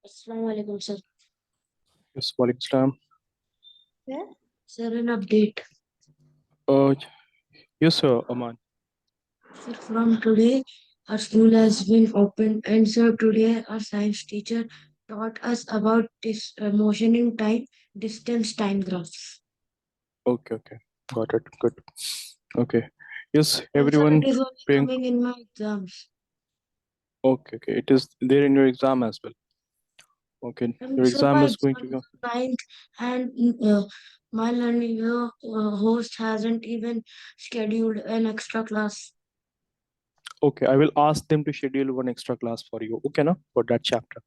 Assalamu alaikum, sir. Yes, Walaikum Salam. Yeah. Sir, an update. Uh, yes, sir, Aman. Sir, from today, our school has been opened, and sir, today our science teacher taught us about this motion in time, distance time graphs. Okay. Got it. Good. Okay. Yes, And sir, everyone it is only paying. coming in my exams. Okay. It is there in your exam as well. Okay. And Your sir, exam my is going to exam go. is on 9th, and my Learnivio host hasn't even scheduled an extra class. Okay. I will ask them to schedule one extra class for you. Okay, na? For that chapter.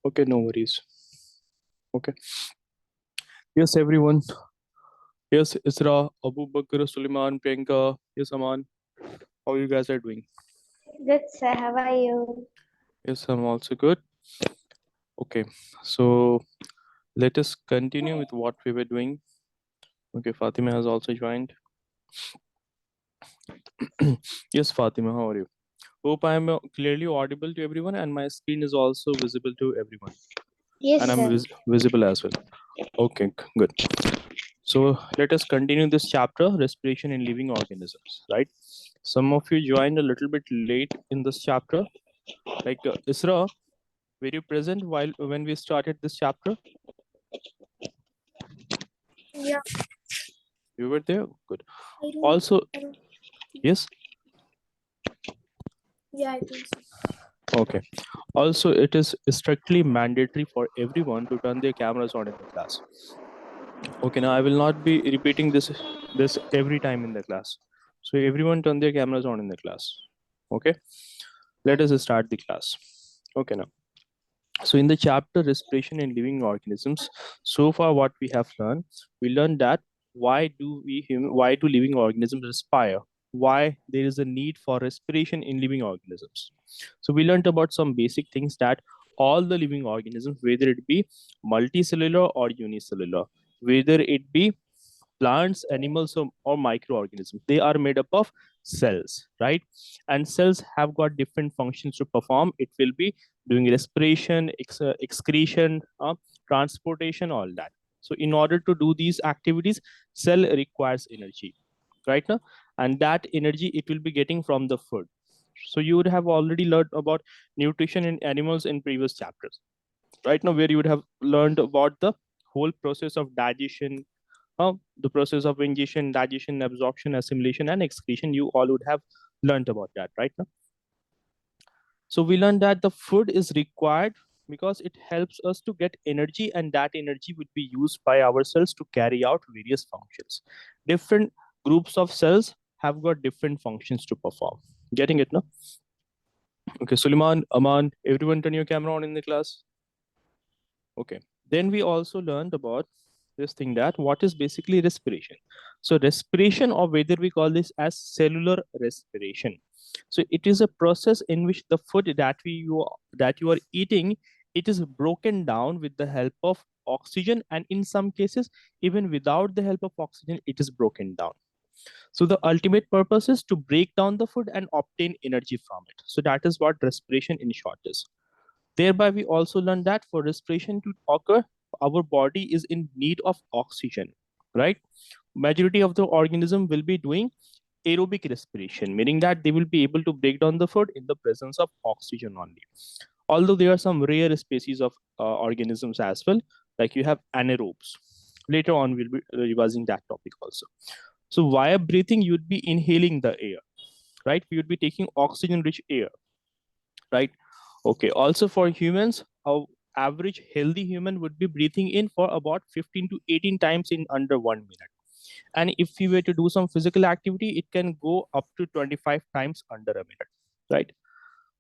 Okay, no worries. Okay. Yes, everyone. Yes, Isra, Abu Bakr, Suleiman, Priyanka. Yes, Aman. How you guys are doing? Good, sir. How are you? Yes, I'm also good. Okay. So let us continue with what we were doing. Okay, Fatima has also joined. Yes, Fatima, how are you? Hope I am clearly audible to everyone and my screen is also visible to everyone. Yes, And I'm sir. visible as well. Okay, good. So let us continue this chapter, respiration in living organisms, right? Some of you joined a little bit late in this chapter. Like Isra, were you present while when we started this chapter? Yeah, You were there? Good. I don't. Also, yes? Yeah, I think so. Okay. Also, it is strictly mandatory for everyone to turn their cameras on in the class. Okay, now I will not be repeating this every time in the class. So everyone turn their cameras on in the class. Okay, let us start the class. Okay, now. So in the chapter respiration in living organisms, so far what we learned that why do living organisms respire? Why there is a need for respiration in living organisms. So we learned about some basic things that all the living organisms, whether it be multicellular or unicellular, whether it be plants, animals, or microorganisms, they are made up of cells, right? And cells have got different functions to perform. It will be doing respiration, excretion, transportation, all that. So in order to do these activities, cell requires energy, right now, and that energy it will be getting from the food. So you would have already learned about nutrition in animals in previous chapters, right now, where you would have learned about the whole process of digestion, the process of ingestion, digestion, absorption, assimilation, and excretion. You all would have learned about that, right now. So we learned that the food is required because it helps us to get energy, and that energy would be used by our cells to carry out various functions. Different groups of cells have got different functions to perform. Getting it, no? Okay, Suleiman, Aman, everyone turn your camera on in the class. Okay. Then we also learned about this thing that what is basically respiration. So respiration, or whether we call this as cellular respiration. So it is a process in which the food that you are eating, it is broken down with the help of oxygen, and in some cases even without the help of oxygen it is broken down. So the ultimate purpose is to break down the food and obtain energy from it. So that is what respiration in short is. Thereby, we also learn that for respiration to occur, our body is in need of oxygen, right? Majority of the organism will be doing aerobic respiration, meaning that they will be able to break down the food in the presence of oxygen only. Although there are some rare species of organisms as well, like you have anaerobes. Later on, we'll be revising that topic also. So via breathing, you'd be inhaling the air, right? We would be taking oxygen-rich air, right? Okay. Also for humans, our average healthy human would be breathing in for about 15 to 18 times in under 1 minute. And if we were to do some physical activity, it can go up to 25 times under a minute, right?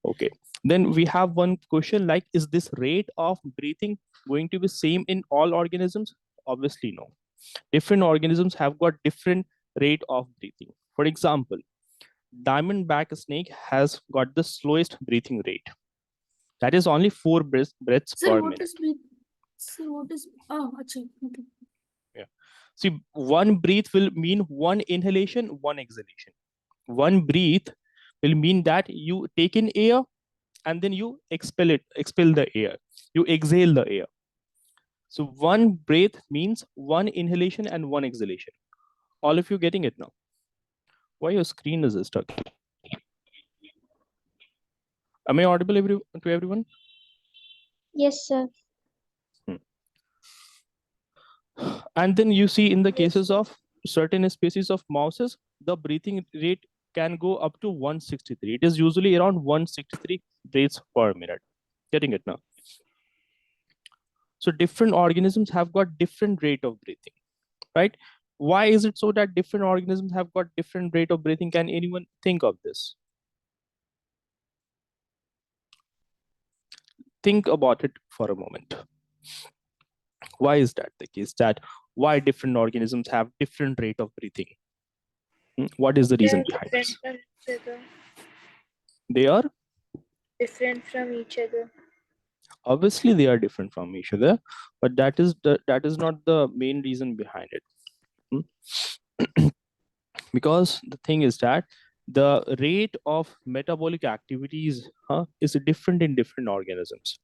Okay. Then we have one question like, is this rate of breathing going to be same in all organisms? Obviously, no. Different organisms have got different rate of breathing. For example, diamondback snake has got the slowest breathing rate. That is only 4 breaths Sir, per what minute. is breath? Sir, what is? Oh, acha, okay. Yeah. See, one breath will mean one inhalation, one exhalation. One breath will mean that you take in air and then you expel the air. You exhale the air. So one breath means one inhalation and one exhalation. All of you getting it now? Why your screen is stuck? Am I audible to everyone? Yes, sir. Hmm. And then you see in the Yes, cases sir. of certain species of mouses, the breathing rate can go up to 163. It is usually around 163 breaths per minute. Getting it now? So different organisms have got different rate of breathing, right? Why is it so that different organisms have got different rate of breathing? Can anyone think of this? Think about it for a moment. Why is that the case? That why different organisms have different rate of breathing? What is the They reason are behind different this? from each other. They are Different from each other. obviously they are different from each other, but that is not the main reason behind it. Because the thing is that the rate of metabolic activities is different in different organisms.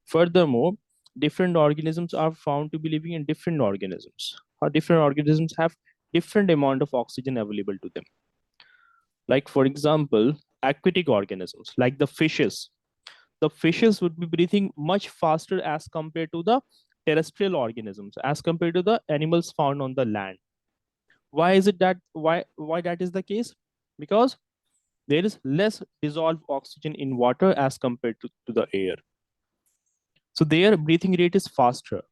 Furthermore, different organisms are found to be living in different organisms. Different organisms have different amount of oxygen available to them. Like for example, aquatic organisms like the fishes would be breathing much faster as compared to the terrestrial organisms, as compared to the animals found on the land. Why is it that why that is the case? Because there is less dissolved oxygen in water as compared to the air. So their breathing rate is faster.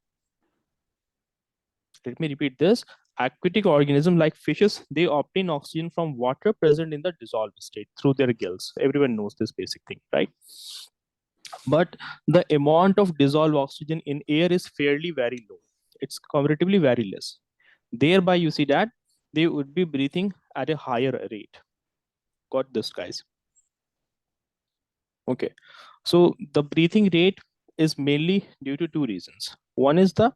Let me repeat this. Aquatic organisms like fishes, they obtain oxygen from water present in the dissolved state through their gills. Everyone knows this basic thing, right? But the amount of dissolved oxygen in air is fairly very low. It's comparatively very less. Thereby, you see that they would be breathing at a higher rate. Got this, guys? Okay. So the breathing rate is mainly due to two reasons. One is the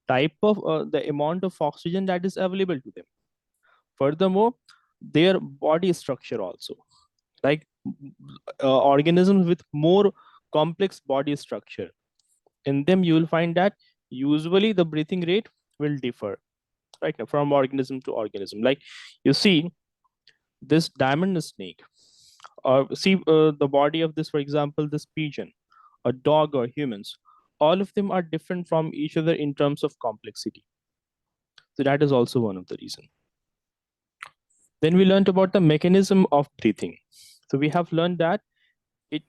type of the amount of oxygen that is available to them. Furthermore, their body structure also. Like organisms with more complex body structure, in them you will find that usually the breathing rate will differ, right, now from organism to organism. Like you see this diamond snake, or see the body of this, for example, this pigeon, a dog, or humans. All of them are different from each other in terms of complexity. So that is also one of the reason. Then we learned about the mechanism of breathing. So we have learned that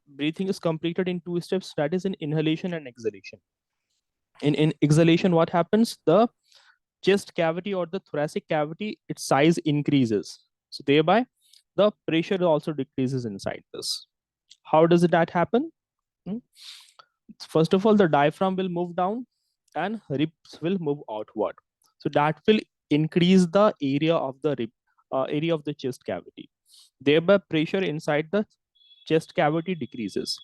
breathing is completed in two steps, that is in inhalation and exhalation. In exhalation, what happens? The chest cavity or the thoracic cavity, its size increases. So thereby, the pressure also decreases inside this. How does that happen? Hmm? First of all, the diaphragm will move down and ribs will move outward. So that will increase the area of the area of the chest cavity. Thereby, pressure inside the chest cavity decreases.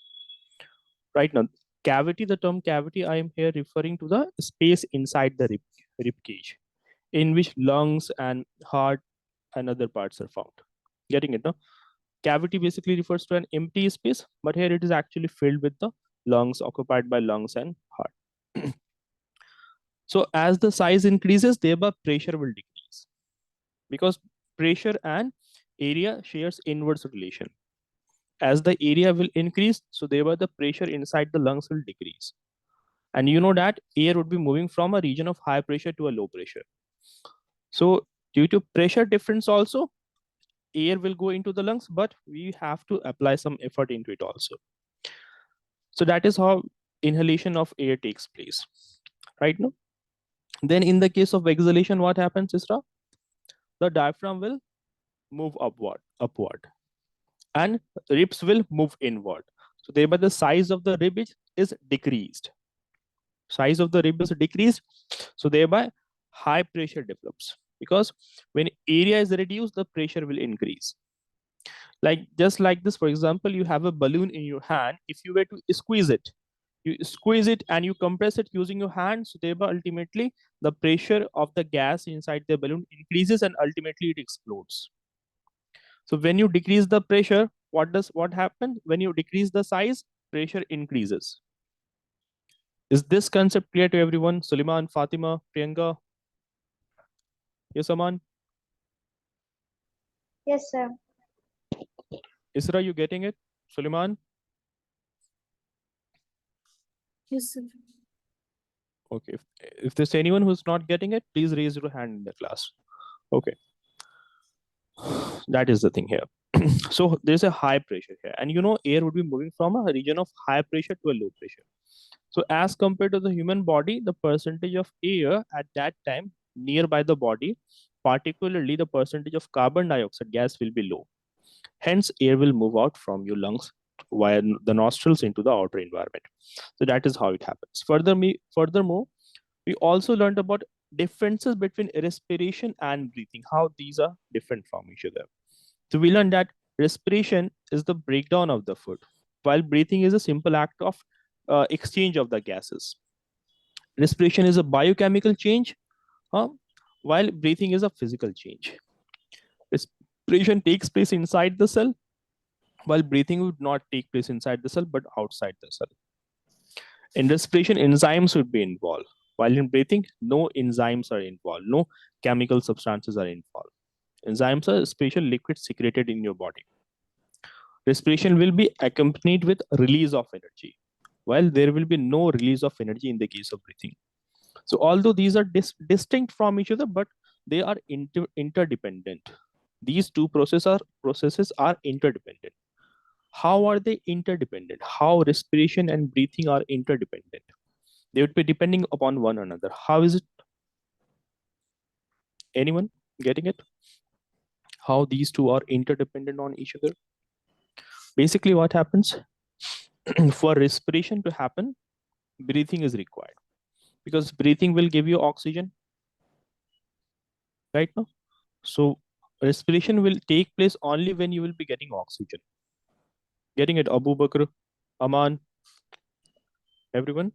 Right now, cavity, the term cavity, I am here referring to the space inside the rib cage, in which lungs and heart and other parts are found. Getting it now? Cavity basically refers to an empty space, but here it is actually filled with the lungs, occupied by lungs and heart. So as the size increases, thereby pressure will decrease, because pressure and area shares inverse relation. As the area will increase, so thereby the pressure inside the lungs will decrease. And you know that air would be moving from a region of high pressure to a low pressure. So due to pressure difference also, air will go into the lungs, but we have to apply some effort into it also. So that is how inhalation of air takes place, right? Now, then in the case of exhalation, what happens is the diaphragm will move upward, and ribs will move inward. So thereby the size of the rib is decreased. Size of the rib is decreased, so thereby high pressure develops, because when area is reduced, the pressure will increase. Like just like this, for example, you have a balloon in your hand. If you were to squeeze it, you squeeze it and you compress it using your hand, so thereby ultimately the pressure of the gas inside the balloon increases and ultimately it explodes. So when you decrease the pressure, what happens? When you decrease the size, pressure increases. Is this concept clear to everyone? Suleiman, Fatima, Priyanka? Yes, Aman? Yes, sir. Isra, you getting it? Suleiman? Yes, sir. Okay. If there's anyone who's not getting it, please raise your hand in the class. Okay. That is the thing here. So there's a high pressure here. And air would be moving from a region of high pressure to a low pressure. So as compared to the human body, the percentage of air at that time nearby the body, particularly the percentage of carbon dioxide gas, will be low. Hence, air will move out from your lungs via the nostrils into the outer environment. So that is how it happens. Furthermore, we also learned about differences between respiration and breathing, how these are different from each other. So we learned that respiration is the breakdown of the food, while breathing is a simple act of exchange of the gases. Respiration is a biochemical change, uh, while breathing is a physical change. Respiration takes place inside the cell, while breathing would not take place inside the cell but outside the cell. In respiration, enzymes would be involved, while in breathing, no enzymes are involved, no chemical substances are involved. Enzymes are special liquids secreted in your body. Respiration will be accompanied with release of energy, while there will be no release of energy in the case of breathing. So although these are distinct from each other, but they are interdependent. These two processes are interdependent. How are they interdependent? How respiration and breathing are interdependent? They would be depending upon one another. How is it? Anyone getting it? How these two are interdependent on each other? Basically, what happens for respiration to happen, breathing is required because breathing will give you oxygen, right now. So respiration will take place only when you will be getting oxygen. Getting it, Abu Bakr, Aman, everyone,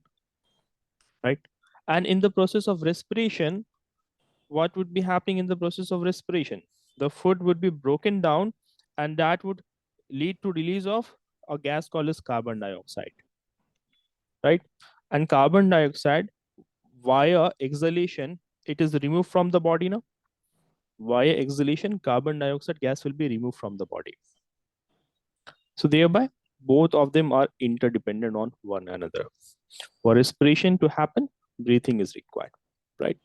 right? And in the process of respiration, what would be happening in the process of respiration? The food would be broken down, and that would lead to release of a gas called as carbon dioxide, right? And carbon dioxide via exhalation, it is removed from the body now. Via exhalation, carbon dioxide gas will be removed from the body. So thereby, both of them are interdependent on one another. For respiration to happen, breathing is required, right?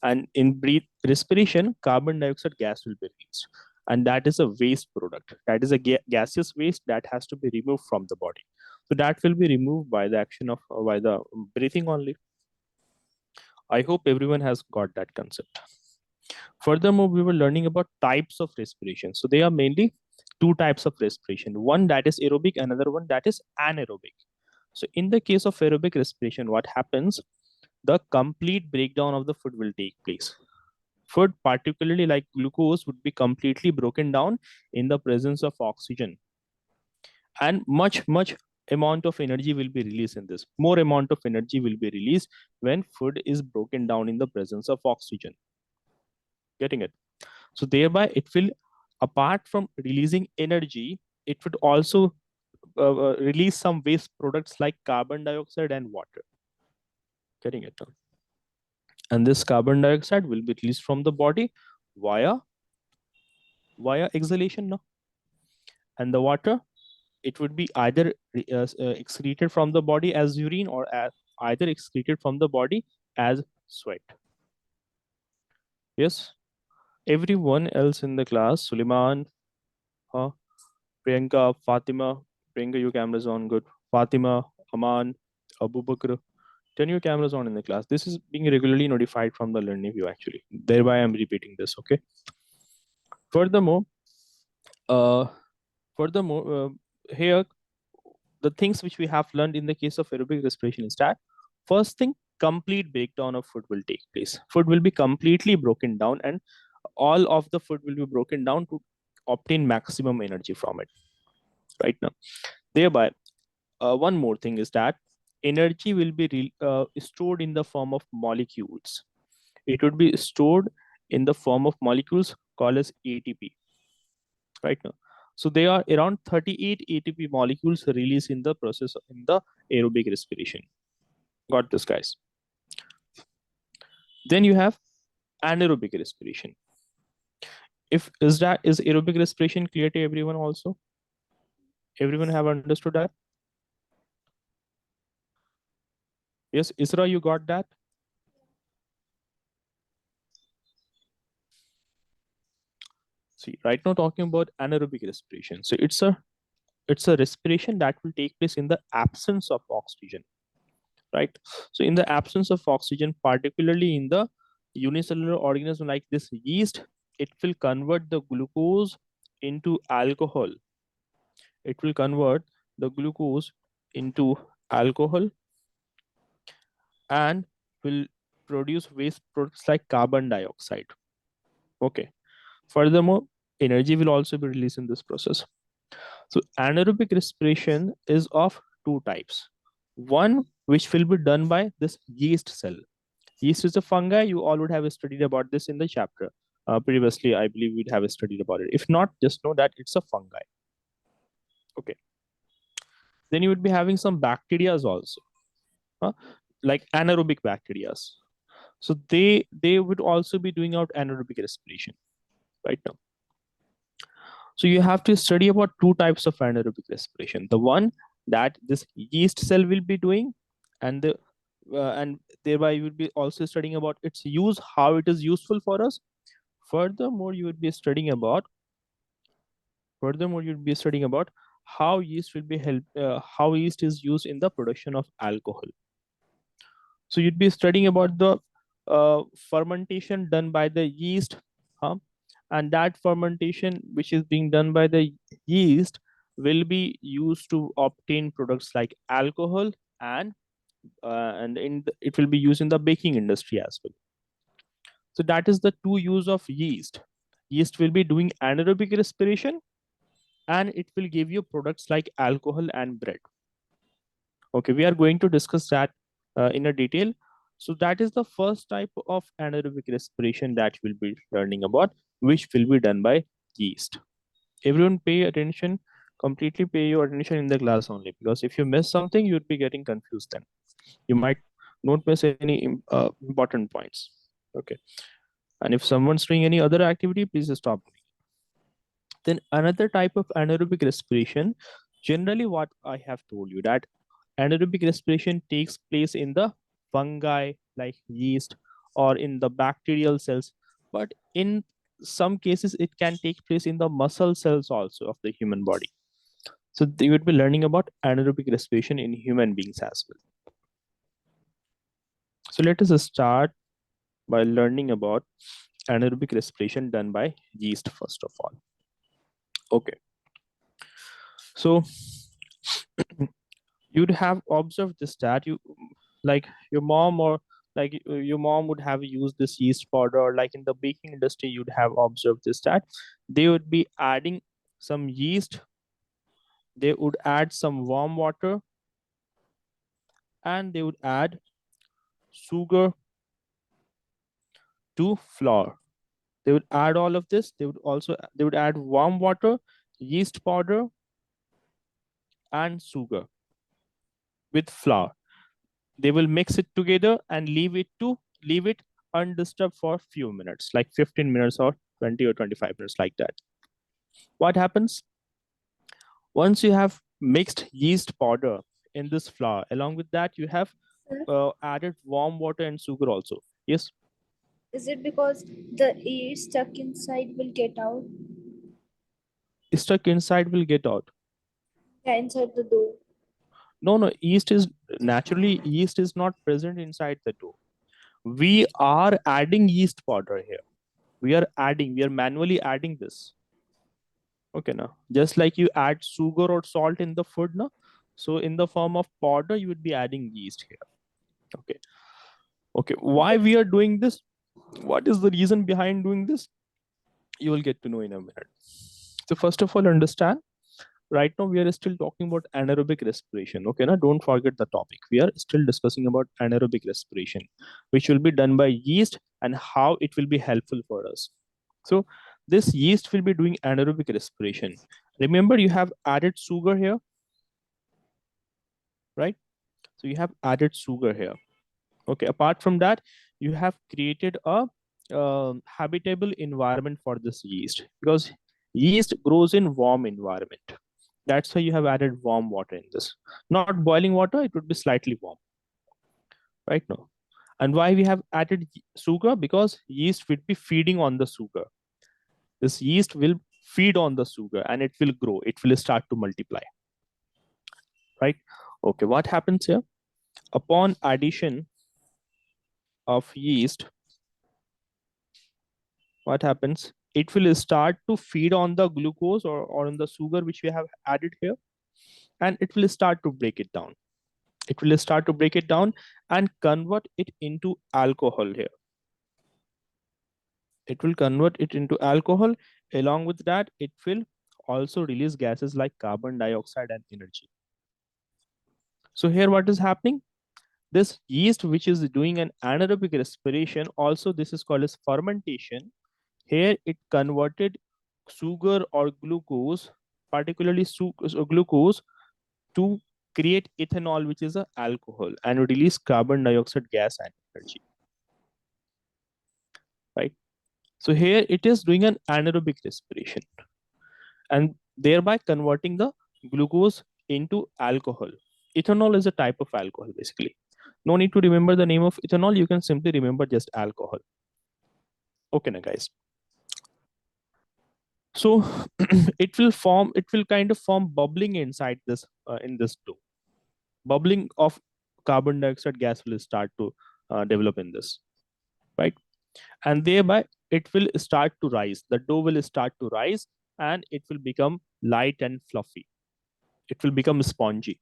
And in respiration, carbon dioxide gas will be released, and that is a waste product. That is a gaseous waste that has to be removed from the body. So that will be removed by the action of by the breathing only. I hope everyone has got that concept. Furthermore, we were learning about types of respiration. So they are mainly two types of respiration. One that is aerobic, another one that is anaerobic. So in the case of aerobic respiration, what happens? The complete breakdown of the food will take place. Food, particularly like glucose, would be completely broken down in the presence of oxygen. And much amount of energy will be released in this. More amount of energy will be released when food is broken down in the presence of oxygen. Getting it? So thereby it will, apart from releasing energy, it would also release some waste products like carbon dioxide and water. Getting it? And this carbon dioxide will be released from the body via exhalation now. And the water, it would be either excreted from the body as urine or either excreted from the body as sweat. Yes, everyone else in the class, Suleiman, Priyanka, Fatima. Priyanka, your camera's on. Good. Fatima, Aman, Abu Bakr. Turn your cameras on in the class. This is being regularly notified from the Learnivio actually. Thereby, I'm repeating this. Okay. Furthermore, uh, here the things which we have learned in the case of aerobic respiration is that first thing, complete breakdown of food will take place. Food will be completely broken down, and all of the food will be broken down to obtain maximum energy from it. Right now, thereby, one more thing is that energy will be stored in the form of molecules. It would be stored in the form of molecules called as ATP. Right now, So they are around 38 ATP molecules released in the process in the aerobic respiration. Got this, guys? Then you have anaerobic respiration. Is aerobic respiration clear to everyone also? Everyone have understood that? Yes, Isra, you got that? See, right now talking about anaerobic respiration. So it's a respiration that will take place in the absence of oxygen, right? So in the absence of oxygen, particularly in the unicellular organism like this yeast, it will convert the glucose into alcohol. It will convert the glucose into alcohol and will produce waste products like carbon dioxide. Okay. Furthermore, energy will also be released in this process. So anaerobic respiration is of two types. One which will be done by this yeast cell. Yeast is a fungi. You all would have studied about this in the chapter. Previously, I believe we'd have studied about it. If not, just know that it's a fungi. Okay. Then you would be having some bacteria also, like anaerobic bacteria. So they would also be doing out anaerobic respiration right now. So you have to study about two types of anaerobic respiration. The one that this yeast cell will be doing, and and thereby you would be also studying about its use, how it is useful for us. Furthermore, you would be studying about how yeast will be how yeast is used in the production of alcohol. So you'd be studying about the fermentation done by the yeast, huh? And that fermentation which is being done by the yeast will be used to obtain products like alcohol, and it will be used in the baking industry as well. So that is the two use of yeast. Yeast will be doing anaerobic respiration, and it will give you products like alcohol and bread. Okay, we are going to discuss that in a detail. So that is the first type of anaerobic respiration that we'll be learning about, which will be done by yeast. Everyone pay attention, completely pay your attention in the class only, because if you miss something, you'd be getting confused then. You might not miss any important points. Okay. And if someone's doing any other activity, please stop. Then another type of anaerobic respiration, generally what I have told you, that anaerobic respiration takes place in the fungi like yeast or in the bacterial cells, but in some cases it can take place in the muscle cells also of the human body. So they would be learning about anaerobic respiration in human beings as well. So let us start by learning about anaerobic respiration done by yeast first of all. Okay. So you'd have observed this, that you like your mom, or like your mom would have used this yeast powder, or like in the baking industry you'd have observed this, that they would be adding some yeast, they would add some warm water, and they would add sugar to flour. They would add all of this. They would add warm water, yeast powder, and sugar with flour. They will mix it together and leave it undisturbed for a few minutes, like 15 minutes or 20 or 25 minutes, like that. What happens once you have mixed yeast powder in this flour, along with that you have added warm water and sugar also? Yes. Is it because the air stuck inside will get out? Stuck inside will get out. Yeah, inside the dough. No, yeast is not present inside the dough. We are adding yeast powder here. We are manually adding this. Okay, now just like you add sugar or salt in the food now, so in the form of powder you would be adding yeast here. Okay, why we are doing this, what is the reason behind doing this, you will get to know in a minute. So first of all, understand, right now we are still talking about anaerobic respiration. Okay, now don't forget the topic. We are still discussing about anaerobic respiration, which will be done by yeast and how it will be helpful for us. So this yeast will be doing anaerobic respiration. Remember, you have added sugar here, right? So you have added sugar here. Okay, apart from that, you have created a habitable environment for this yeast, because yeast grows in warm environment. That's why you have added warm water in this. Not boiling water, it would be slightly warm, right now. And why we have added sugar? Because yeast will be feeding on the sugar. This yeast will feed on the sugar and it will grow. It will start to multiply, right? Okay, what happens here? Upon addition of yeast, what happens? It will start to feed on the glucose or on the sugar which we have added here, and it will start to break it down. It will start to break it down and convert it into alcohol here. It will convert it into alcohol. Along with that, it will also release gases like carbon dioxide and energy. So here what is happening? This yeast which is doing an anaerobic respiration, also this is called as fermentation. Here it converted sugar or glucose, particularly glucose, to create ethanol, which is an alcohol, and release carbon dioxide gas and energy, right? So here it is doing an anaerobic respiration and thereby converting the glucose into alcohol. Ethanol is a type of alcohol, basically. No need to remember the name of ethanol. You can simply remember just alcohol. Okay, now guys. So it will kind of form bubbling inside this in this dough. Bubbling of carbon dioxide gas will start to develop in this, right? And thereby it will start to rise. The dough will start to rise and it will become light and fluffy. It will become spongy.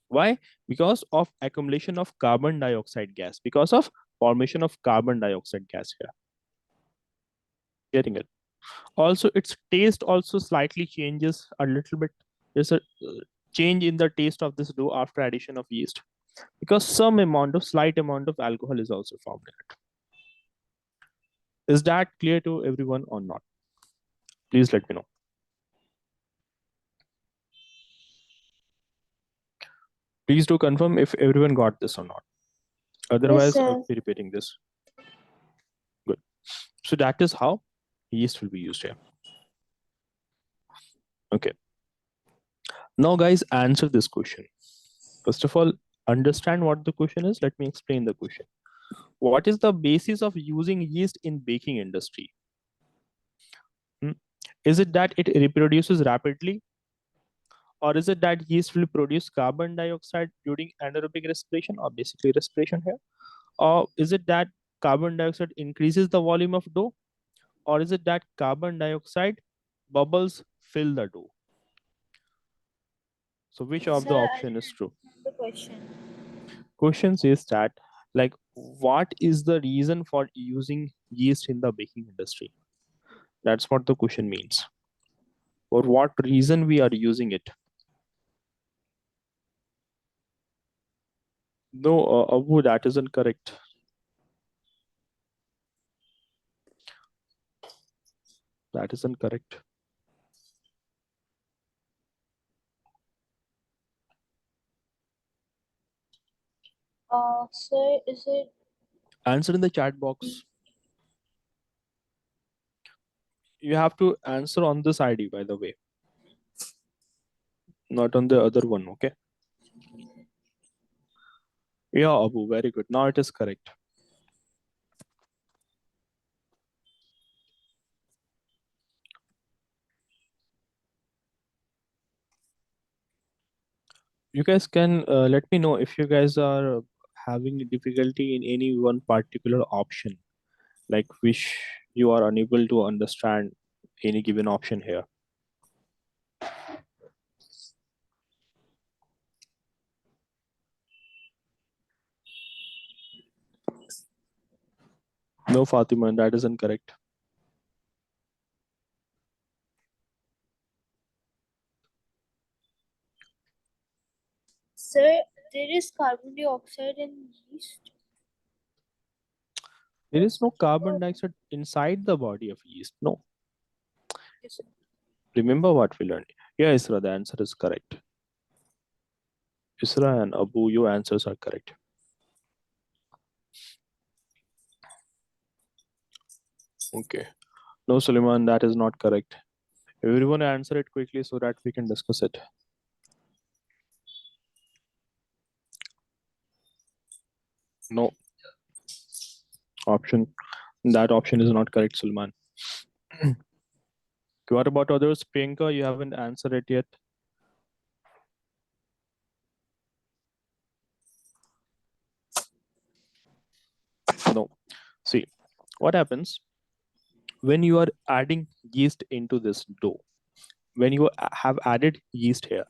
Why? Because of accumulation of carbon dioxide gas, because of formation of carbon dioxide gas here. Getting it? Also, its taste also slightly changes a little bit. There's a change in the taste of this dough after addition of yeast, because slight amount of alcohol is also formed in it. Is that clear to everyone or not? Please let me know. Please do confirm if everyone got this or not. Otherwise, Yes, I'll sir. be repeating this. Good. So that is how yeast will be used here. Okay. Now, guys, answer this question. First of all, understand what the question is. Let me explain the question. What is the basis of using yeast in baking industry? Is it that it reproduces rapidly? Or is it that yeast will produce carbon dioxide during anaerobic respiration, or basically respiration here? Or is it that carbon dioxide increases the volume of dough? Or is it that carbon dioxide bubbles fill the dough? So which of the Sir, I option didn't is true? understand the question. Question says that, like, what is the reason for using yeast in the baking industry? That's what the question means. For what reason we are using it? No, Abu, that isn't correct. That isn't correct. Sir, is it Answer in the chat box. You have to answer on this ID, by the way, not on the other one. Okay. Yeah, Abu, very good. Now it is correct. You guys can let me know if you guys are having difficulty in any one particular option, like which you are unable to understand any given option here. No, Fatima, that isn't correct. sir? There is carbon dioxide in yeast. There is no carbon dioxide inside the body of yeast. No. Yes, sir. Remember what we learned. Yeah, Isra, the answer is correct. Isra and Abu, your answers are correct. Okay. No, Suleiman, that is not correct. Everyone answer it quickly so that we can discuss it. No. Option. That option is not correct, Suleiman. What about others? Priyanka, you haven't answered it yet. No. See, what happens when you are adding yeast into this dough? When you have added yeast here,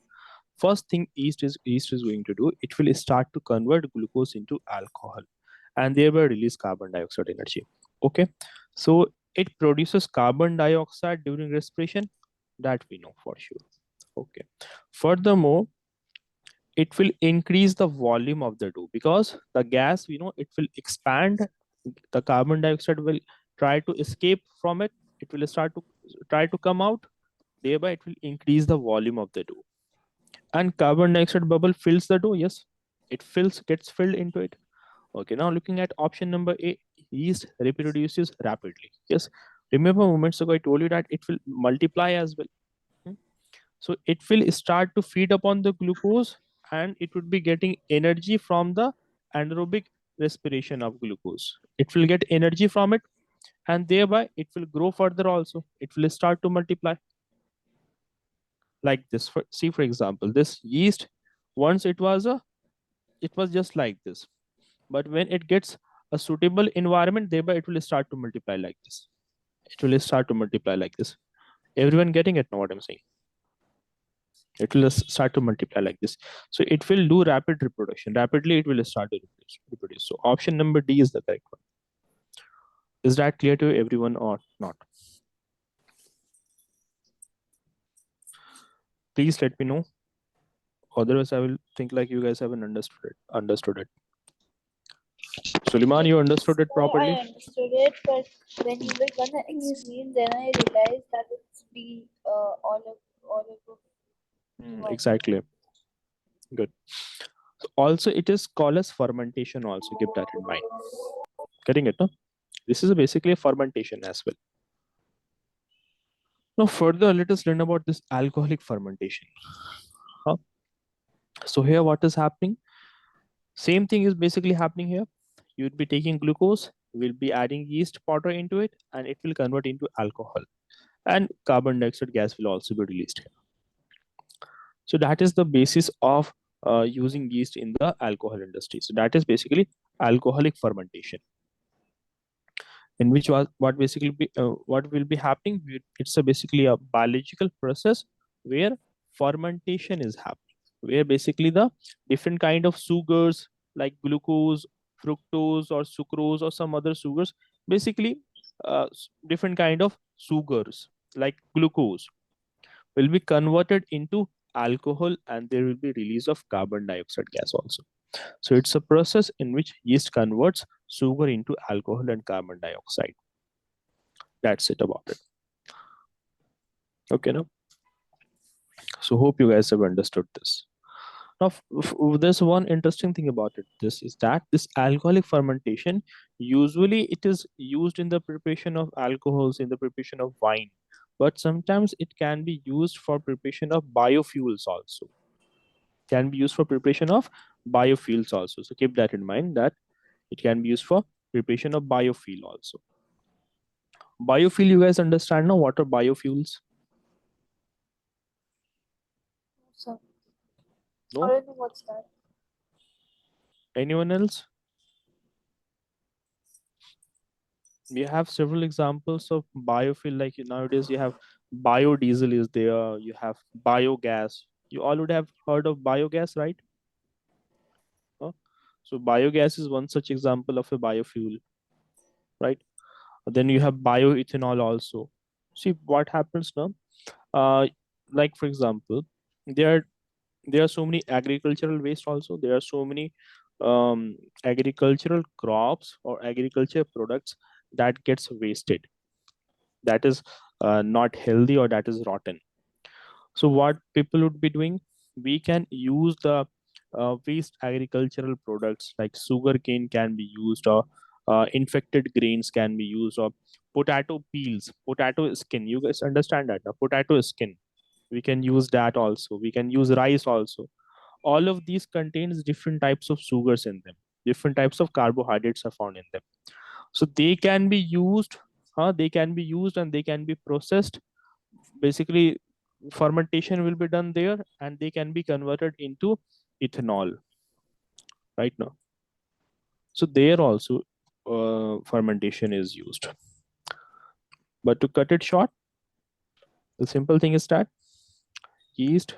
first thing yeast is going to do, it will start to convert glucose into alcohol and thereby release carbon dioxide energy. Okay, so it produces carbon dioxide during respiration, that we know for sure. Okay, furthermore, it will increase the volume of the dough because the gas, it will expand. The carbon dioxide will try to escape from it. It will start to try to come out. Thereby, it will increase the volume of the dough. And carbon dioxide bubble fills the dough. Yes, it gets filled into it. Okay, now looking at option number A, yeast reproduces rapidly. Yes, remember moments ago I told you that it will multiply as well. Hmm? So it will start to feed upon the glucose and it would be getting energy from the anaerobic respiration of glucose. It will get energy from it and thereby it will grow further also. It will start to multiply like this. See, for example, this yeast, once it was just like this, but when it gets a suitable environment, thereby it will start to multiply like this. It will start to multiply like this. Everyone getting it now what I'm saying? It will start to multiply like this. So it will do rapid reproduction. Rapidly it will start to reproduce. So option number D is the correct one. Is that clear to everyone or not? Please let me know. Otherwise I will think like you guys haven't understood it. Suleiman, you understood it Oh, I properly? understood it, but when you were gonna explain, then I realized that it's the olive Exactly. Good. So also it is called as fermentation also. Keep that in mind. Getting it, no? This is basically a fermentation as well. Now further, let us learn about this alcoholic fermentation. Huh? So here what is happening? Same thing is basically happening here. You would be taking glucose, we'll be adding yeast powder into it, and it will convert into alcohol. And carbon dioxide gas will also be released here. So that is the basis of using yeast in the alcohol industry. So that is basically alcoholic fermentation, in which was what will be happening. It's basically a biological process where fermentation is happening, where basically the different kind of sugars like glucose, fructose, or sucrose, or some other sugars, basically different kind of sugars like glucose will be converted into alcohol and there will be release of carbon dioxide gas also. So it's a process in which yeast converts sugar into alcohol and carbon dioxide. That's it about it. Okay, now. So hope you guys have understood this. Now, there's one interesting thing about it. This is that this alcoholic fermentation, usually it is used in the preparation of alcohols, in the preparation of wine, but sometimes it can be used for preparation of biofuels also. Can be used for preparation of biofuels also. So keep that in mind that it can be used for preparation of biofuel also. Biofuel, you guys understand now what are biofuels? So, I No? don't know what's that. Anyone else? We have several examples of biofuel, like nowadays you have biodiesel is there, you have biogas. You all would have heard of biogas, right? Huh? So biogas is one such example of a biofuel, right? Then you have bioethanol also. See what happens now. Uh, like for example, there there are so many agricultural waste also. There are so many agricultural crops or agriculture products that gets wasted. That is not healthy or that is rotten. So what people would be doing, we can use the waste agricultural products like sugar cane can be used, or infected grains can be used, or potato peels, potato skin. You guys understand that? The potato skin, we can use that also. We can use rice also. All of these contains different types of sugars in them. Different types of carbohydrates are found in them. So they can be used, they can be used and they can be processed. Basically, fermentation will be done there and they can be converted into ethanol right now. So there also fermentation is used. But to cut it short, the simple thing is that yeast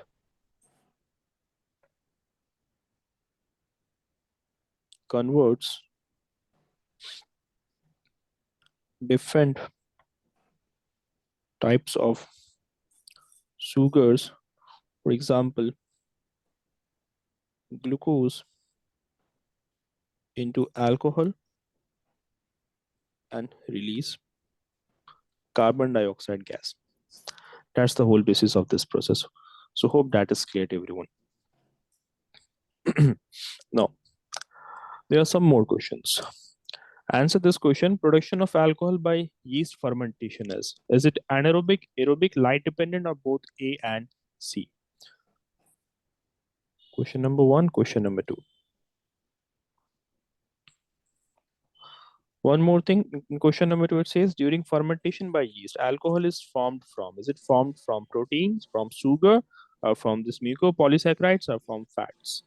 converts different types of sugars, for example, glucose, into alcohol and release carbon dioxide gas. That's the whole basis of this process. So hope that is clear to everyone. Now, there are some more questions. Answer this question. Production of alcohol by yeast fermentation is it anaerobic, aerobic, light dependent, or both A and C? Question number 1, question number 2. One more thing, in question number 2, it says during fermentation by yeast, alcohol is formed from. Is it formed from proteins, from sugar, or from this mucopolysaccharides, or from fats?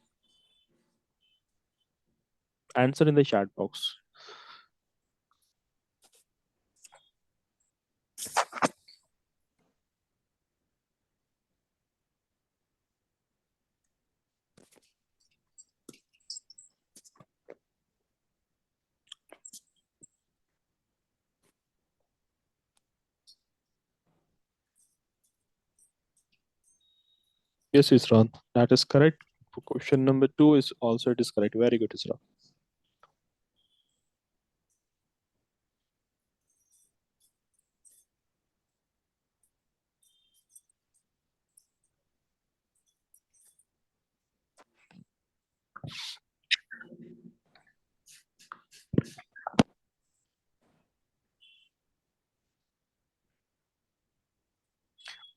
Answer in the chat box. Yes, Isran, that is correct. For question number 2 is also it is correct. Very good, Isran.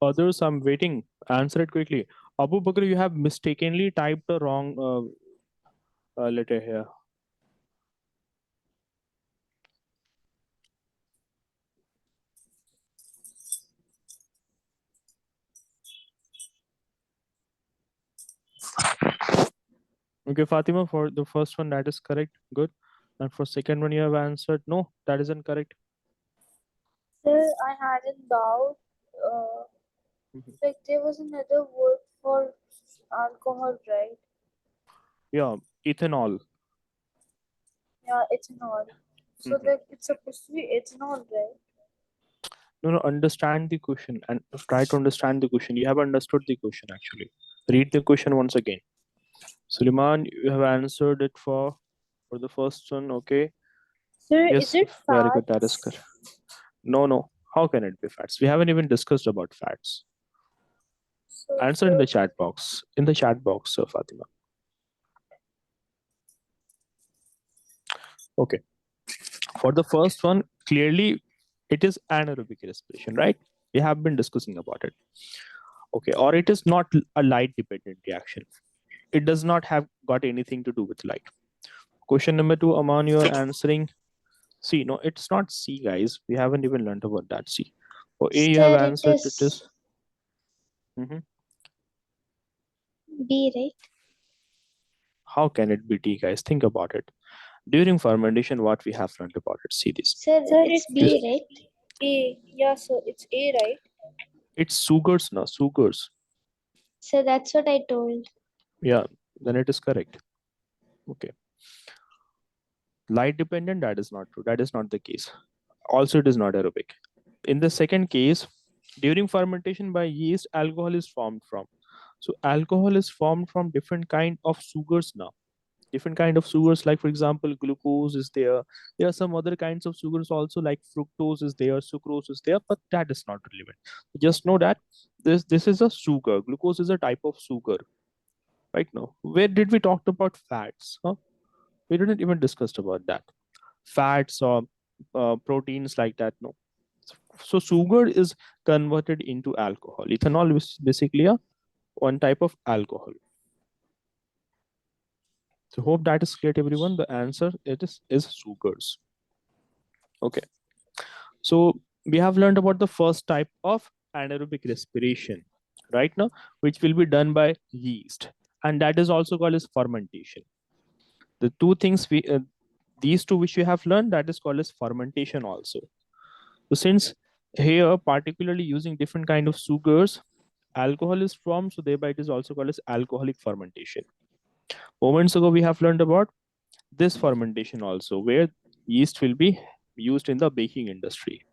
Others, I'm waiting. Answer it quickly. Abu Bakr, you have mistakenly typed the wrong letter here. Okay, Fatima, for the first one, that is correct. Good. And for second one, you have answered no, that isn't correct. Sir, I had a doubt. Mhm. Like there was another word for alcohol, right? Yeah, ethanol. Yeah, ethanol. So Mhm. like it's supposed to be ethanol, right? No, understand the question and try to understand the question. You have understood the question actually. Read the question once again. Suleiman, you have answered it for the first one. Okay. Sir, is Yes, it very good. That is fats? correct. No. How can it be fats? We haven't even discussed about fats. So, Answer in sir, the chat box. In the chat box, Fatima. Okay. For the first one, clearly it is anaerobic respiration, right? We have been discussing about it. Okay. Or it is not a light dependent reaction. It does not have got anything to do with light. Question number 2, Aman, you are answering C. No, it's not C, guys. We haven't even learned about that C. For A, you have Sir, it answered it is. is Mhm. B, right? How can it be D, guys? Think about it. During fermentation, what we have learned about it. See this. Sir, sir, it's it's This B, right? A. Yeah, sir, it's A, right? it's sugars now. Sugars. So that's what I told. Yeah, then it is correct. Okay. Light dependent, that is not true. That is not the case. Also, it is not aerobic. In the second case, during fermentation by yeast, alcohol is formed from. So alcohol is formed from different kind of sugars now. Different kind of sugars, like for example glucose is there. There are some other kinds of sugars also, like fructose is there, sucrose is there, but that is not relevant. Just know that this is a sugar. Glucose is a type of sugar. Right now, where did we talked about fats, huh? We didn't even discussed about that. Fats or proteins like that, no. So sugar is converted into alcohol. Ethanol is basically a one type of alcohol. So hope that is clear to everyone. The answer it is sugars. Okay. So we have learned about the first type of anaerobic respiration, right now, which will be done by yeast, and that is also called as fermentation. The two things these two which we have learned, that is called as fermentation also. So since here particularly using different kind of sugars, alcohol is formed, so thereby it is also called as alcoholic fermentation. Moments ago we have learned about this fermentation also, where yeast will be used in the baking industry.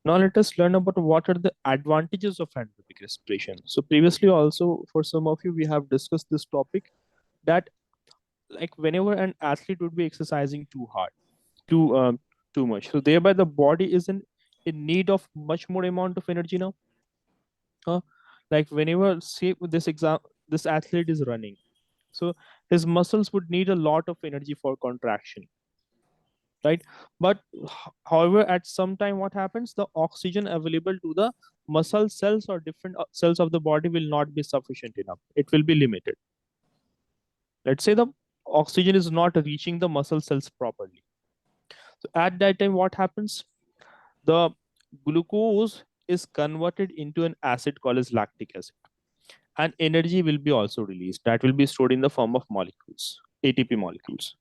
Now let us learn about what are the advantages of anaerobic respiration. So previously also for some of you we have discussed this topic, that like whenever an athlete would be exercising too hard, too much, so thereby the body is in need of much more amount of energy now. uh, like whenever say with this athlete is running, so his muscles would need a lot of energy for contraction, right? But however at some time what happens, the oxygen available to the muscle cells or different cells of the body will not be sufficient enough. It will be limited. Let's say the oxygen is not reaching the muscle cells properly. So at that time what happens, the glucose is converted into an acid called as lactic acid, and energy will be also released, that will be stored in the form of molecules, ATP molecules.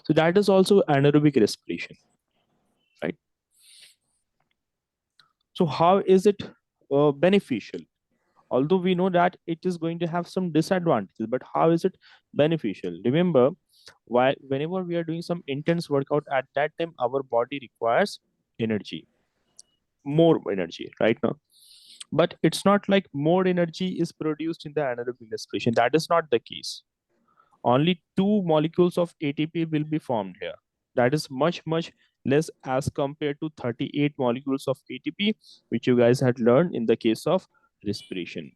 So that is also anaerobic respiration, right? So how is it beneficial? Although we know that it is going to have some disadvantages, but how is it beneficial? Remember, whenever we are doing some intense workout, at that time our body requires energy, more energy, right now. But it's not like more energy is produced in the anaerobic respiration. That is not the case. Only 2 molecules of ATP will be formed here. That is much less as compared to 38 molecules of ATP, which you guys had learned in the case of respiration.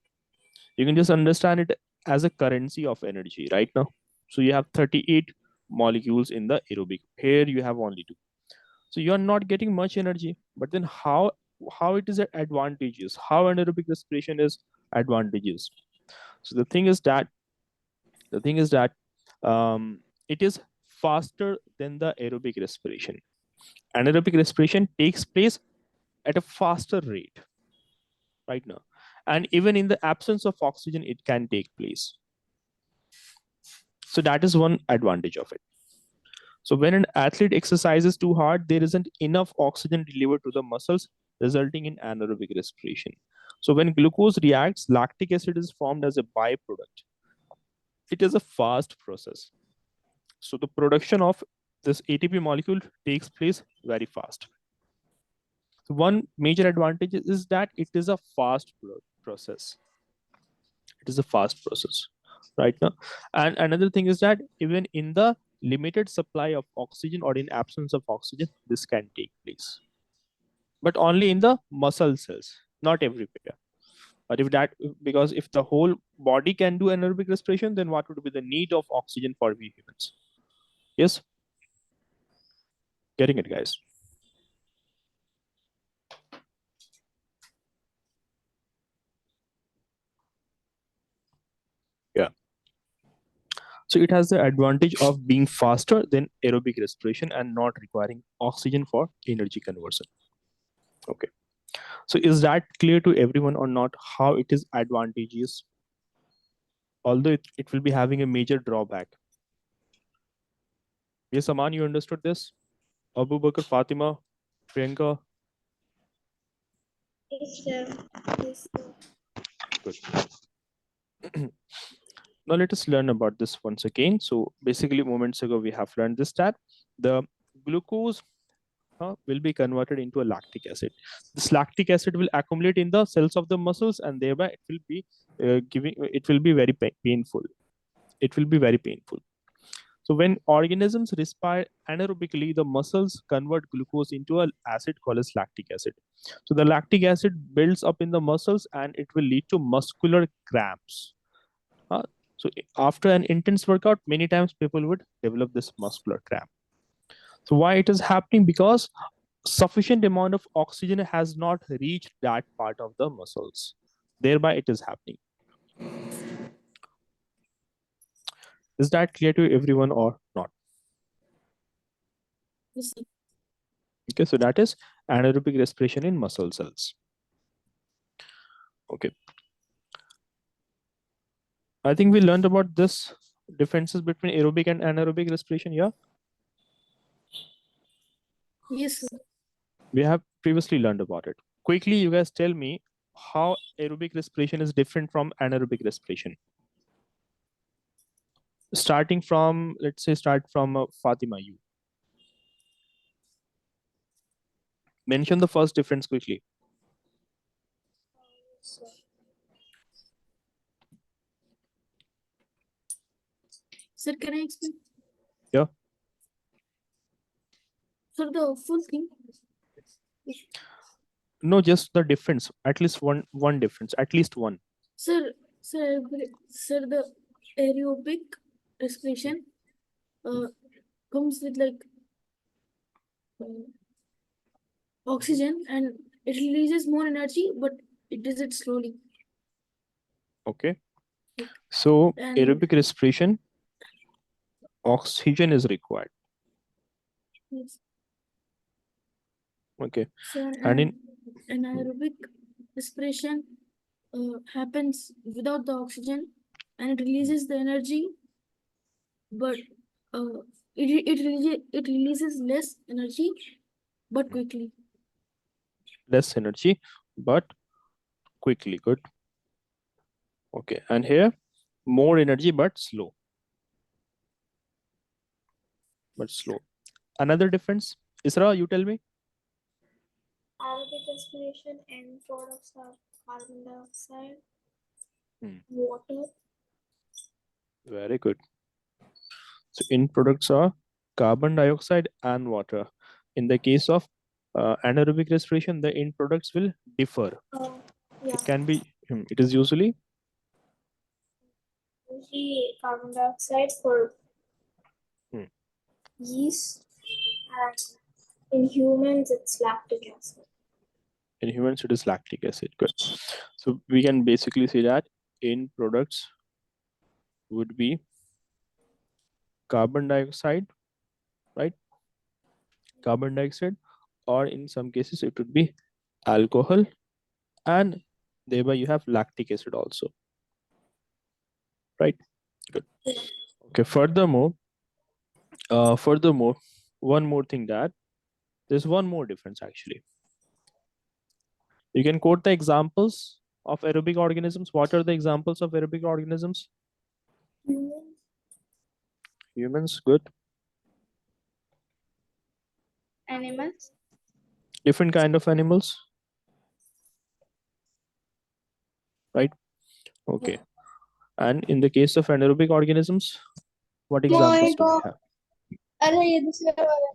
You can just understand it as a currency of energy right now. So you have 38 molecules in the aerobic. Here you have only 2. So you are not getting much energy. But then how it is advantageous? How anaerobic respiration is advantageous? So the thing is that it is faster than the aerobic respiration. Anaerobic respiration takes place at a faster rate right now, and even in the absence of oxygen it can take place. So that is one advantage of it. So when an athlete exercises too hard, there isn't enough oxygen delivered to the muscles, resulting in anaerobic respiration. So when glucose reacts, lactic acid is formed as a byproduct. It is a fast process. So the production of this ATP molecule takes place very fast. So one major advantage is that it is a fast process. It is a fast process right now. And another thing is that even in the limited supply of oxygen or in absence of oxygen, this can take place. But only in the muscle cells, not everywhere. But if that, because if the whole body can do anaerobic respiration, then what would be the need of oxygen for we humans? Yes? Getting it, guys? Yeah. So it has the advantage of being faster than aerobic respiration and not requiring oxygen for energy conversion. Okay. So is that clear to everyone or not, how it is advantageous? Although it will be having a major drawback. Yes, Aman, you understood this? Abu Bakr, Fatima, Priyanka? Yes, sir. Yes, sir. Good. Now let us learn about this once again. So basically moments ago we have learned this, that the glucose will be converted into a lactic acid. This lactic acid will accumulate in the cells of the muscles, and thereby it will be it will be very painful. It will be very painful. So when organisms respire anaerobically, the muscles convert glucose into an acid called as lactic acid. So the lactic acid builds up in the muscles and it will lead to muscular cramps. Uh, so after an intense workout, many times people would develop this muscular cramp. So why it is happening? Because sufficient amount of oxygen has not reached that part of the muscles. Thereby it is happening. Is that clear to everyone or not? Yes, sir. Okay, so that is anaerobic respiration in muscle cells. Okay. I think we learned about this differences between aerobic and anaerobic respiration. Yeah, Yes, sir. we have previously learned about it. Quickly, you guys tell me how aerobic respiration is different from anaerobic respiration. Starting from, let's say, start from Fatima. You mention the first difference quickly. Sir, can I explain? Yeah. Sir, the full thing. No, just the difference. At least one difference. At least one. Sir, sir, the aerobic respiration comes with like oxygen and it releases more energy, but it does it slowly. Okay. So And aerobic respiration, oxygen is required. yes. Okay. So And in anaerobic respiration happens without the oxygen and it releases the energy, but it releases less energy, but quickly. less energy, but quickly. Good. Okay. And here, more energy, but slow. But slow. Another difference. Isra, you tell me. Aerobic respiration end products are carbon dioxide, Hmm. water. Very good. So end products are carbon dioxide and water. In the case of anaerobic respiration, the end products will differ. Yeah, It can be, it is usually usually carbon dioxide for Hmm. yeast, and in humans it's lactic acid. in humans, it is lactic acid. Good. So we can basically say that end products would be carbon dioxide, right? Carbon dioxide, or in some cases, it would be alcohol, and thereby you have lactic acid also, right? Good. Okay. Furthermore, one more thing, that there's one more difference actually. You can quote the examples of aerobic organisms. What are the examples of aerobic organisms? Humans, Humans. Good. animals, Different kind of animals, right? Okay. And in the case of anaerobic organisms, what examples do we have? अरे ये दूसरा वाला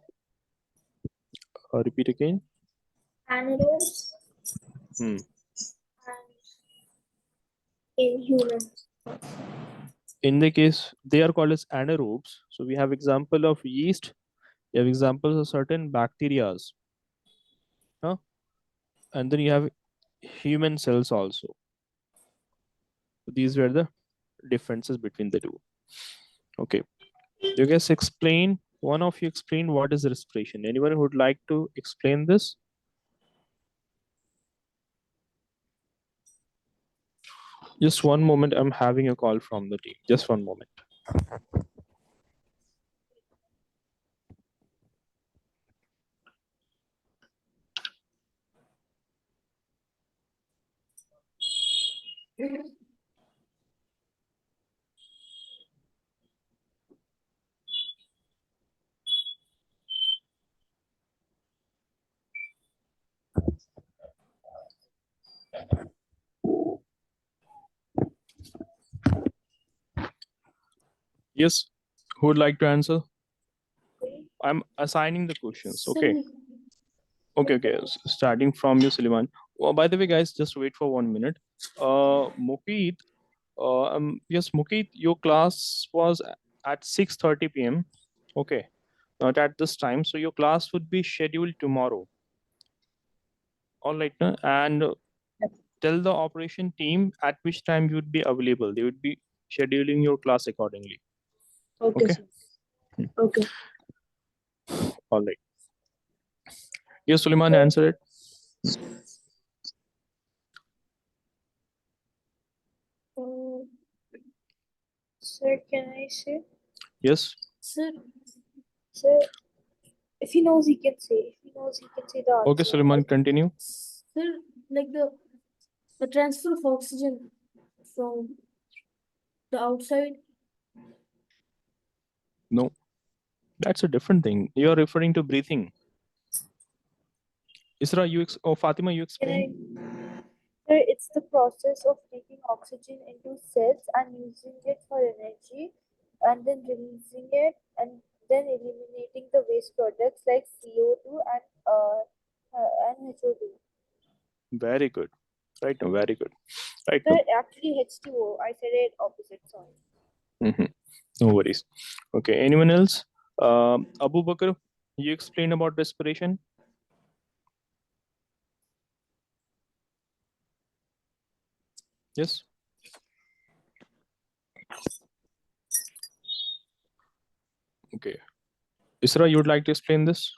Repeat again. anaerobes Hmm. and in humans. In the case, they are called as anaerobes. So we have example of yeast. You have examples of certain bacterias. Huh? And then you have human cells also. These were the differences between the two. Okay. You guys explain, one of you explain what is respiration. Anyone who would like to explain this? Just one moment. I'm having a call from the team. Just one moment. Yes, who would like to answer? I'm assigning the questions. Okay. Okay. Starting from you, Suleiman. Oh, by the way, guys, just wait for 1 minute. Mukit, yes, Mukit, your class was at 6:30 p.m. Okay, not at this time. So your class would be scheduled tomorrow. All right, and tell the operation team at which time you would be available. They would be scheduling your class accordingly. Okay, Okay. sir. Okay. All right. Yes, Suleiman, answer it. Sir, can I say? Yes. Sir, if he knows, he can say. If he knows, he can say the Okay, answer. Suleiman, continue. Sir, like the transfer of oxygen from the outside. No, that's a different thing. You're referring to breathing. Isra, Fatima, you Can I? explain. Sir, it's the process of taking oxygen into cells and using it for energy, and then releasing it, and then eliminating the waste products like CO2 and HO2. Very good. Right now, very good. Right Sir, now. actually H2O. I said it opposite. Sorry. Mhm. No worries. Okay. Anyone else? Abu Bakr, you explain about respiration. Yes. Okay. Isra, you would like to explain this?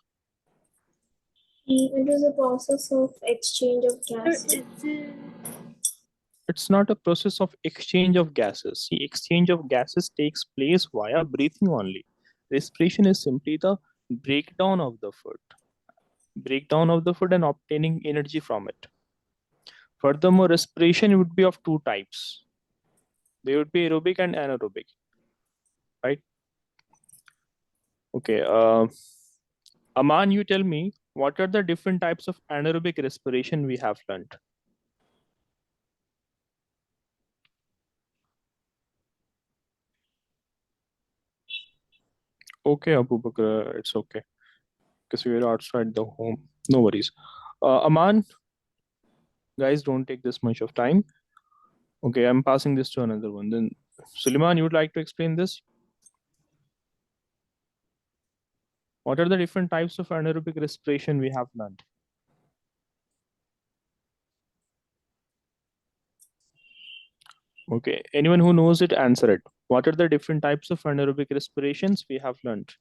It is a process of exchange of Sir, gas. It's not a process of exchange of gases. See, exchange of gases takes place via breathing only. Respiration is simply the breakdown of the food. Breakdown of the food and obtaining energy from it. Furthermore, respiration would be of two types. They would be aerobic and anaerobic, right? Okay. Aman, you tell me, what are the different types of anaerobic respiration we have learned? Okay, Abu Bakr, it's okay. Because we are outside the home. No worries. Aman, guys, don't take this much of time. Okay, I'm passing this to another one. Then, Suleiman, you would like to explain this? What are the different types of anaerobic respiration we have learned? Okay, anyone who knows it, answer it. What are the different types of anaerobic respirations we have learned?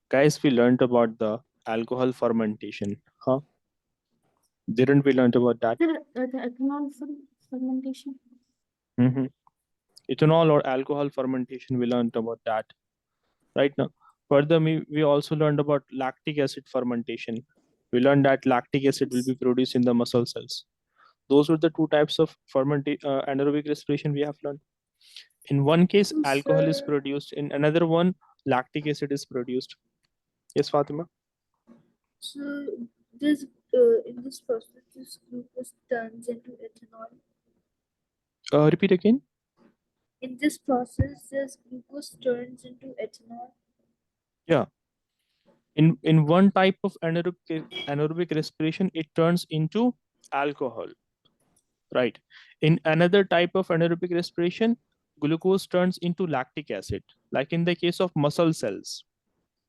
Guys, we learned about the alcohol fermentation. Huh? Didn't we learn about that? Ethanol fermentation. Mm-hmm. Ethanol or alcohol fermentation, we learned about that right now. Further, we also learned about lactic acid fermentation. We learned that lactic acid will be produced in the muscle cells. Those were the two types of anaerobic respiration we have learned. In one case, alcohol is produced. In another one, lactic acid is produced. Yes, Fatima? So this in this process, this glucose turns into ethanol. Repeat again. In this process, this glucose turns into ethanol. Yeah. In one type of anaerobic respiration, it turns into alcohol. Right. In another type of anaerobic respiration, glucose turns into lactic acid, like in the case of muscle cells.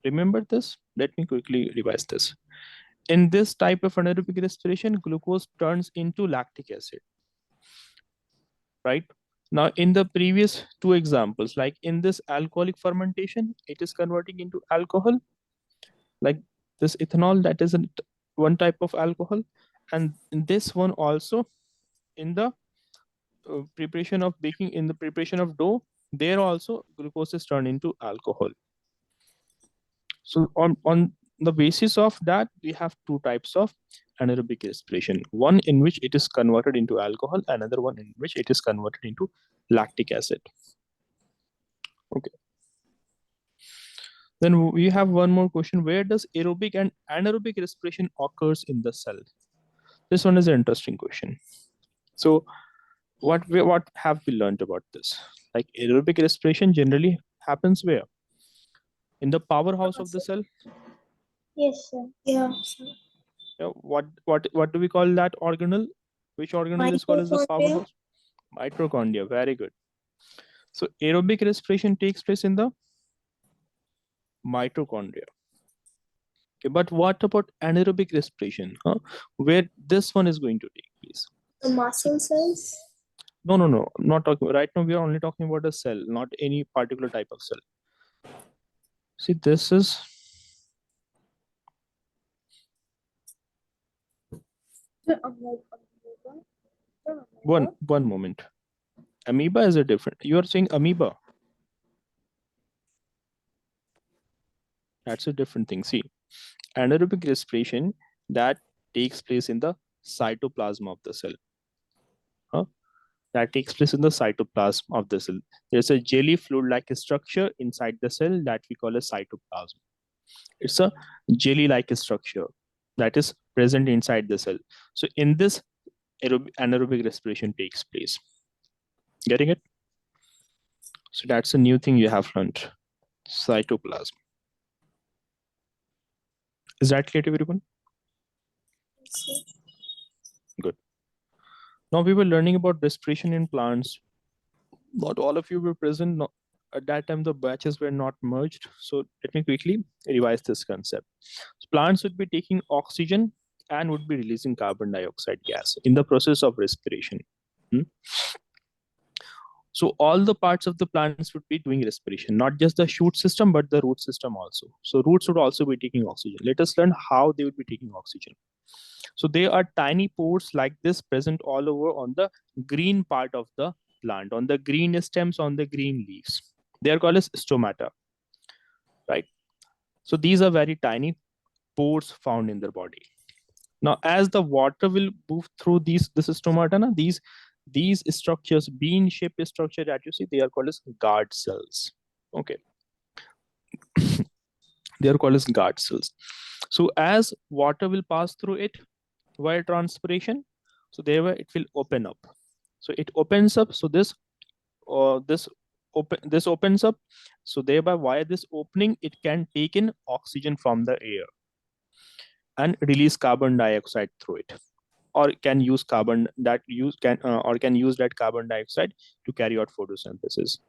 Remember this? Let me quickly revise this. In this type of anaerobic respiration, glucose turns into lactic acid. Right? Now, in the previous two examples, like in this alcoholic fermentation, it is converting into alcohol, like this ethanol, that is one type of alcohol. And in this one also, in the preparation of baking, in the preparation of dough, there also glucose is turned into alcohol. So on the basis of that, we have two types of anaerobic respiration. One in which it is converted into alcohol, another one in which it is converted into lactic acid. Okay. Then we have one more question. Where does aerobic and anaerobic respiration occurs in the cell? This one is an interesting question. So what have we learned about this? Like aerobic respiration generally happens where? In the powerhouse of the cell. Yes, sir. Yeah. Yeah, what do we call that organelle? Which organelle is called as the Mitochondria. powerhouse? Mitochondria. Very good. So aerobic respiration takes place in the mitochondria. Okay, but what about anaerobic respiration? Huh? Where this one is going to take place? The muscle cells. No, no, no. I'm not talking right now. We are only talking about a cell, not any particular type of cell. See, this is The amoeba. The amoeba. one moment. Amoeba is a different. You are saying amoeba. That's a different thing. See, anaerobic respiration that takes place in the cytoplasm of the cell. Huh? That takes place in the cytoplasm of the cell. There's a jelly fluid-like structure inside the cell that we call a cytoplasm. It's a jelly-like structure that is present inside the cell. So in this, anaerobic respiration takes place. Getting it? So that's a new thing you have learned. Cytoplasm. Is that clear to everyone? Good. Now we were learning about respiration in plants. Not all of you were present. At that time, the batches were not merged. So let me quickly revise this concept. So plants would be taking oxygen and would be releasing carbon dioxide gas in the process of respiration. So all the parts of the plants would be doing respiration, not just the shoot system, but the root system also. So roots would also be taking oxygen. Let us learn how they would be taking oxygen. So there are tiny pores like this present all over on the green part of the plant, on the green stems, on the green leaves. They are called as stomata, right? So these are very tiny pores found in their body. Now, as the water will move through this stomata, these structures, bean-shaped structure that you see, they are called as guard cells. Okay, they are called as guard cells. So as water will pass through it via transpiration, so there it will open up. So it opens up. So this opens up. So thereby via this opening, it can take in oxygen from the air and release carbon dioxide through it, or can use carbon that use can or can use that carbon dioxide to carry out photosynthesis.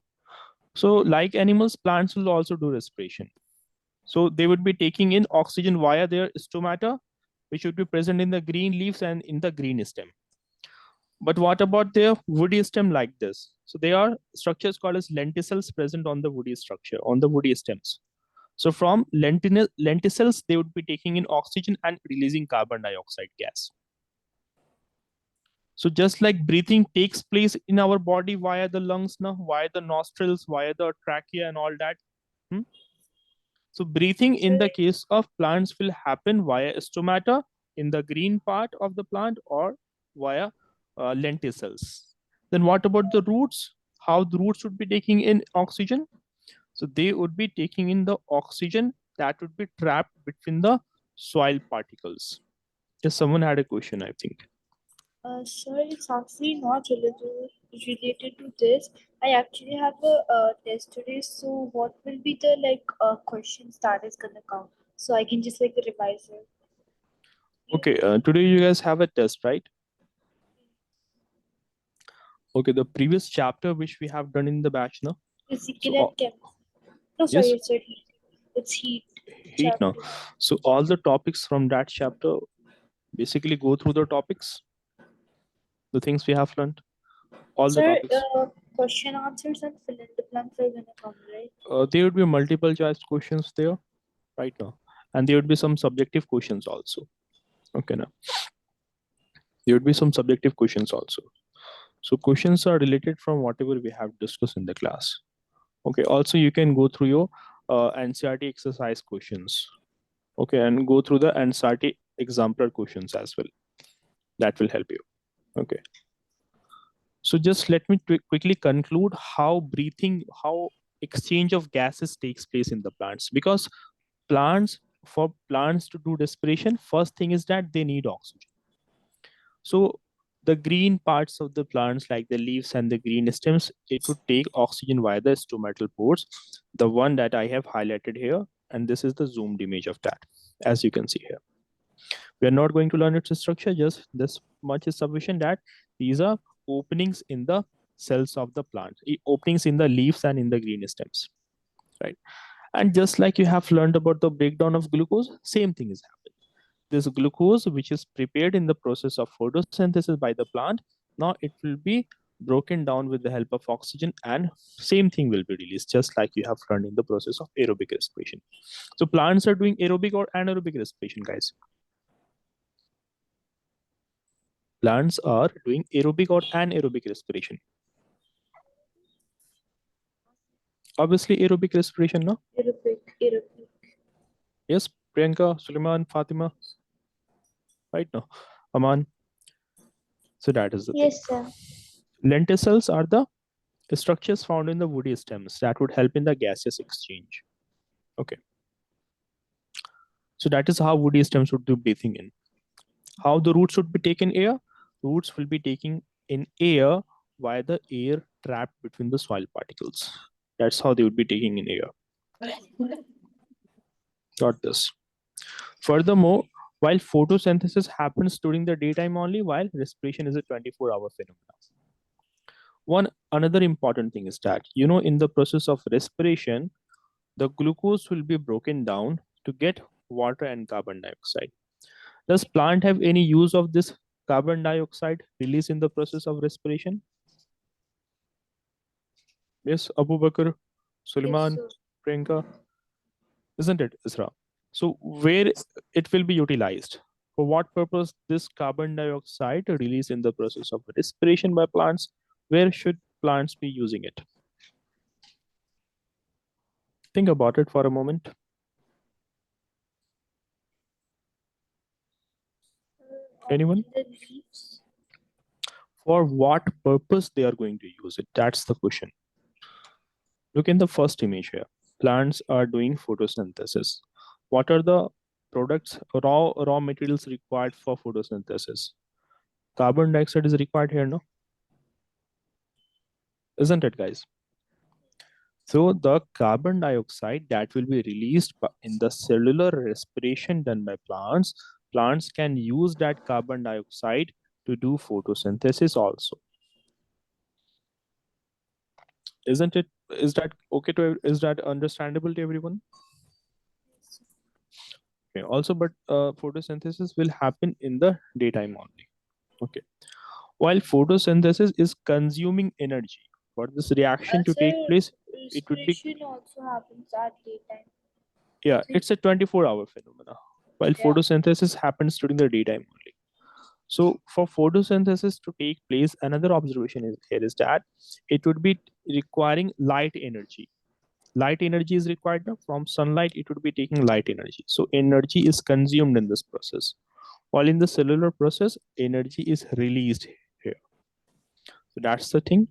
So like animals, plants will also do respiration. So they would be taking in oxygen via their stomata, which would be present in the green leaves and in the green stem. But what about their woody stem like this? So they are structures called as lenticels present on the woody structure, on the woody stems. So from lenticels, they would be taking in oxygen and releasing carbon dioxide gas. So just like breathing takes place in our body via the lungs, now via the nostrils, via the trachea and all that. So breathing in the case of plants will happen via stomata in the green part of the plant or via lenticels. Then what about the roots? How the roots would be taking in oxygen? So they would be taking in the oxygen that would be trapped between the soil particles. Just someone had a question, I think. Sir, it's actually not related to this. I actually have a test today. So what will be the questions that is gonna come? So I can just revise it. Okay, today you guys have a test, right? Okay, the previous chapter which we have done in the batch now. Physical So and chemical. No, sorry, yes, it's heat. It's heat. heat now. Chapter. So all the topics from that chapter basically go through the topics, the things we have learned, all the Sir, topics. question answers and fill in the blanks are gonna come, right? There would be multiple choice questions there right now, and there would be some subjective questions also. Okay, now there would be some subjective questions also. So questions are related from whatever we have discussed in the class. Okay, also you can go through your NCRT exercise questions. Okay, and go through the NCRT exemplar questions as well. That will help you. Okay. So just let me quickly conclude how breathing, how exchange of gases takes place in the plants. Because for plants to do respiration, first thing is that they need oxygen. So The green parts of the plants, like the leaves and the green stems, it would take oxygen via the stomatal pores, the one that I have highlighted here, and this is the zoomed image of that, as you can see here. We are not going to learn its structure, just this much is sufficient, that these are openings in the cells of the plant, openings in the leaves and in the green stems, right? And just like you have learned about the breakdown of glucose, same thing is happening. This glucose, which is prepared in the process of photosynthesis by the plant, now it will be broken down with the help of oxygen, and same thing will be released, just like you have learned in the process of aerobic respiration. So plants are doing aerobic or anaerobic respiration, guys? Plants are doing aerobic or anaerobic respiration? Obviously aerobic respiration, no? Aerobic. Yes, Priyanka, Suleiman, Fatima, right now, Aman. So that is the thing. Yes, sir. Lenticels are the structures found in the woody stems that would help in the gaseous exchange. Okay. So that is how woody stems would do breathing in. How the roots would be taken air? Roots will be taking in air via the air trapped between the soil particles. That's how they would be taking in air. Got this. Furthermore, while photosynthesis happens during the daytime only, while respiration is a 24-hour phenomenon. One another important thing is that, in the process of respiration, the glucose will be broken down to get water and carbon dioxide. Does plant have any use of this carbon dioxide released in the process of respiration? Yes, Abu Bakr, Suleiman, Yes, Priyanka, isn't it, Isra? So where it will be utilized? For what purpose this carbon dioxide released in the process of respiration by plants? Where should plants be using it? Think about it for a moment. Anyone? the leaves. For what purpose they are going to use it? That's the question. Look in the first image here. Plants are doing photosynthesis. What are the products, raw materials required for photosynthesis? Carbon dioxide is required here, no? Isn't it, guys? So the carbon dioxide that will be released in the cellular respiration done by plants can use that carbon dioxide to do photosynthesis also. Isn't it? Is that okay to? Is that understandable to everyone? Okay. Also, but photosynthesis will happen in the daytime only. Okay. While photosynthesis is consuming energy for this reaction to take Sir, place, it would be, respiration also happens at daytime. yeah, it's a 24-hour phenomena. While Yeah. photosynthesis happens during the daytime only. So for photosynthesis to take place, another observation is that it would be requiring light energy. Light energy is required now. From sunlight, it would be taking light energy. So energy is consumed in this process. While in the cellular process, energy is released here. So that's the thing.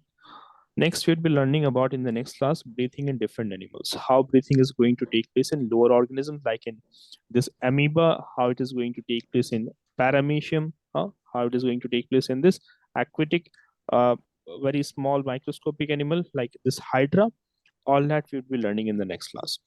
Next, we'll be learning about in the next class breathing in different animals. How breathing is going to take place in lower organisms, like in this amoeba, how it is going to take place in paramecium, how it is going to take place in this aquatic, uh, very small microscopic animal like this hydra. All that we'll be learning in the next class.